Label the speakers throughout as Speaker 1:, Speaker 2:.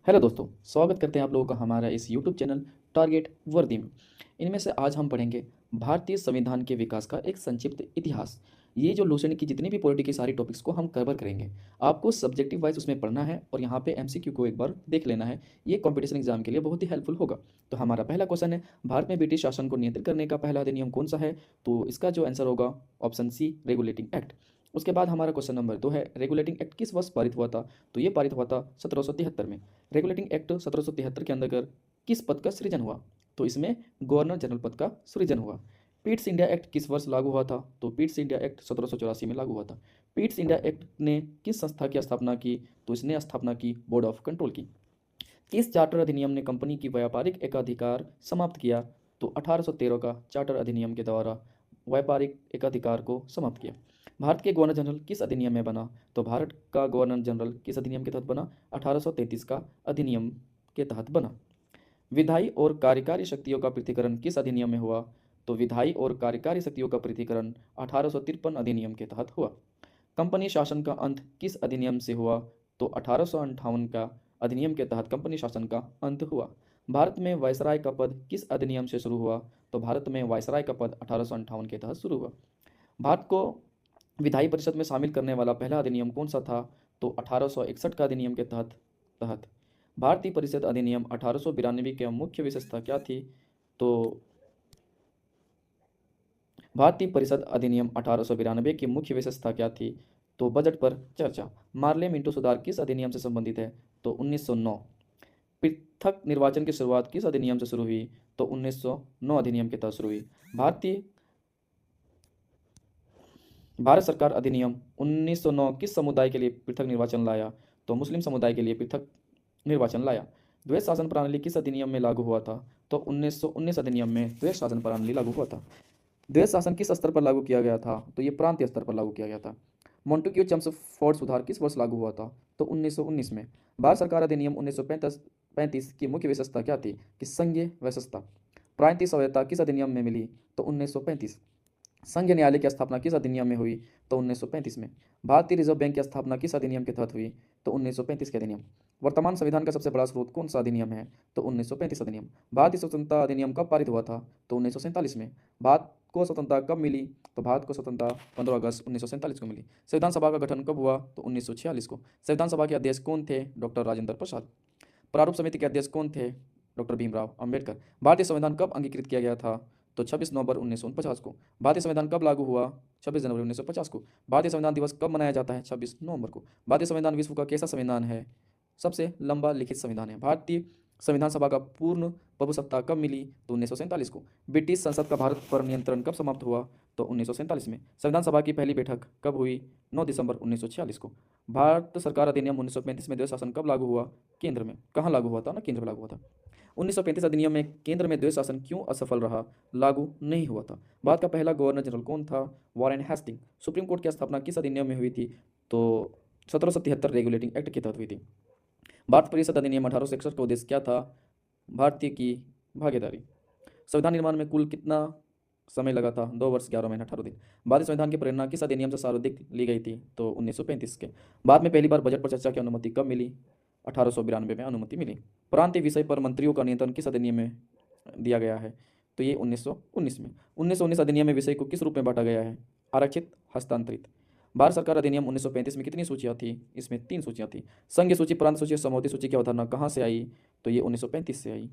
Speaker 1: Hello दोस्तों, स्वागत करते हैं आप लोगों का हमारा इस यूट्यूब चैनल टारगेट वर्दी में। इनमें से आज हम पढ़ेंगे भारतीय संविधान के विकास का एक संक्षिप्त इतिहास। ये जो लोशन की जितनी भी पॉलिटी की सारी टॉपिक्स को हम कवर करेंगे। आपको सब्जेक्टिव वाइज उसमें पढ़ना है और यहाँ पे एमसीक्यू को एक बार देख लेना है। ये कंपटीशन एग्जाम के लिए बहुत ही हेल्पफुल होगा। तो हमारा पहला क्वेश्चन है, भारत में ब्रिटिश शासन को नियंत्रित करने का पहला अधिनियम कौन सा है? तो इसका जो आंसर होगा ऑप्शन सी, रेगुलेटिंग एक्ट। उसके बाद हमारा क्वेश्चन नंबर 2 है, रेगुलेटिंग एक्ट किस वर्ष पारित हुआ था? तो ये पारित हुआ था 1773 में। रेगुलेटिंग एक्ट 1773 के अंतर्गत किस पद का सृजन हुआ? तो इसमें गवर्नर जनरल पद का सृजन हुआ। पीट्स इंडिया एक्ट किस वर्ष लागू हुआ था? तो पीट्स इंडिया एक्ट 1784 में लागू हुआ था। पीट्स इंडिया एक्ट ने किस संस्था की स्थापना की? तो इसने स्थापना की बोर्ड ऑफ कंट्रोल की। किस चार्टर अधिनियम ने कंपनी की व्यापारिक एकाधिकार समाप्त किया? तो 1813 का चार्टर अधिनियम के द्वारा व्यापारिक एकाधिकार को समाप्त किया। भारत के गवर्नर जनरल किस अधिनियम में बना? तो भारत का गवर्नर जनरल किस अधिनियम के तहत बना? 1833 का अधिनियम के तहत बना। विधायी और कार्यकारी शक्तियों का पृथक्करण किस अधिनियम में हुआ? तो विधायी और कार्यकारी शक्तियों का पृथक्करण 1853 अधिनियम के तहत हुआ। कंपनी शासन का अंत किस अधिनियम से हुआ? तो 1858 का अधिनियम के तहत कंपनी शासन का अंत हुआ। भारत में वायसराय का पद किस अधिनियम से शुरू हुआ? तो भारत में वायसराय का पद 1858 के तहत शुरू हुआ। भारत को विधायी परिषद में शामिल करने वाला पहला अधिनियम कौन सा था? तो 1861 का अधिनियम के तहत भारतीय परिषद अधिनियम 1892 की मुख्य विशेषता क्या थी? तो भारतीय परिषद अधिनियम 1892 की मुख्य विशेषता क्या थी? तो बजट पर चर्चा। मार्ले मिंटो सुधार किस अधिनियम से संबंधित है? तो 1909। पृथक निर्वाचन की शुरुआत किस अधिनियम से शुरू हुई? तो 1909 अधिनियम के तहत शुरू हुई। भारत सरकार अधिनियम 1909 किस समुदाय के लिए पृथक निर्वाचन लाया? तो मुस्लिम समुदाय के लिए पृथक निर्वाचन लाया। द्वैध शासन प्रणाली किस अधिनियम में लागू हुआ था? तो 1919 अधिनियम में द्वैध शासन प्रणाली लागू हुआ था। द्वैध शासन किस स्तर पर लागू किया गया था? तो ये प्रांतीय स्तर पर लागू किया गया था। मोंटेक्यू चम्सफोर्ड सुधार किस वर्ष लागू हुआ था? तो 1919 में। भारत सरकार अधिनियम 1935 की मुख्य विशेषता क्या थी? कि संघीय व्यवस्था। प्रांतीय स्वायत्तता किस अधिनियम में मिली? तो 1935। संघ न्यायालय की स्थापना किस अधिनियम में हुई? तो 1935 में। भारतीय रिजर्व बैंक की स्थापना किस अधिनियम के तहत हुई? तो 1935 के अधिनियम। वर्तमान संविधान का सबसे बड़ा स्रोत कौन सा अधिनियम है? तो 1935 अधिनियम। भारतीय स्वतंत्रता अधिनियम कब पारित हुआ था? तो 1947 में। भारत को स्वतंत्रता कब मिली? तो भारत को स्वतंत्रता 15 अगस्त 1947 को मिली। संविधान सभा का गठन कब हुआ? तो 1946 को। संविधान सभा के अध्यक्ष कौन थे? डॉक्टर राजेंद्र प्रसाद। प्रारूप समिति के अध्यक्ष कौन थे? डॉक्टर भीमराव अंबेडकर। भारतीय संविधान कब अंगीकृत किया गया था? तो 26 नवंबर 1949 को। भारतीय संविधान कब लागू हुआ? 26 जनवरी 1950 को। भारतीय संविधान दिवस कब मनाया जाता है? 26 नवंबर को। भारतीय संविधान विश्व का कैसा संविधान है? सबसे लंबा लिखित संविधान है। भारतीय संविधान सभा का पूर्ण प्रभुसत्ता कब मिली? तो 1947 को। ब्रिटिश संसद का भारत पर नियंत्रण कब समाप्त हुआ? तो 1947 में। संविधान सभा की पहली बैठक कब हुई? 9 दिसंबर 1946 को। भारत सरकार अधिनियम 1935 में द्वैध शासन कब लागू हुआ? केंद्र में। कहाँ लागू हुआ था? ना केंद्र में लागू हुआ था। 1935 अधिनियम में केंद्र में द्वैध शासन क्यों असफल रहा? लागू नहीं हुआ था। भारत का पहला गवर्नर जनरल कौन था? Warren Hasting. सुप्रीम कोर्ट की स्थापना किस अधिनियम में हुई थी? तो 1773 रेगुलेटिंग एक्ट के तहत हुई थी। भारत परिषद अधिनियम 1861 का उद्देश्य क्या था? भारतीय की भागीदारी। संविधान निर्माण में कुल कितना समय लगा था? 2 वर्ष 11 महीने 18 दिन। भारतीय संविधान की प्रेरणा किस अधिनियम से सर्वाधिक ली गई थी? तो 1935 के। भारत में पहली बार बजट पर चर्चा की अनुमति कब मिली? 1892 में अनुमति मिली। प्रांतीय विषय पर मंत्रियों का नियंत्रण किस अधिनियम में दिया गया है? तो ये 1919 में। 1919 अधिनियम में विषय को किस रूप में बांटा गया है? आरक्षित, हस्तांतरित। भारत सरकार अधिनियम 1935 में कितनी सूचियाँ थी? इसमें 3 सूचियाँ थी। संघीय सूची, प्रांत सूची, समवर्ती सूची की अवधारणा कहाँ से आई? तो ये 1935 से आई।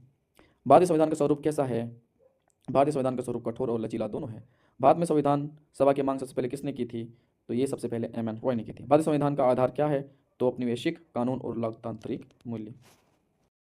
Speaker 1: भारतीय संविधान का स्वरूप कैसा है? भारतीय संविधान का स्वरूप कठोर और लचीला दोनों है। भारत में संविधान सभा की मांग सबसे पहले किसने की थी? तो ये सबसे पहले एम एन रॉय ने की थी। भारतीय संविधान का आधार क्या है? तो औपनिवेशिक कानून और लोकतांत्रिक मूल्य।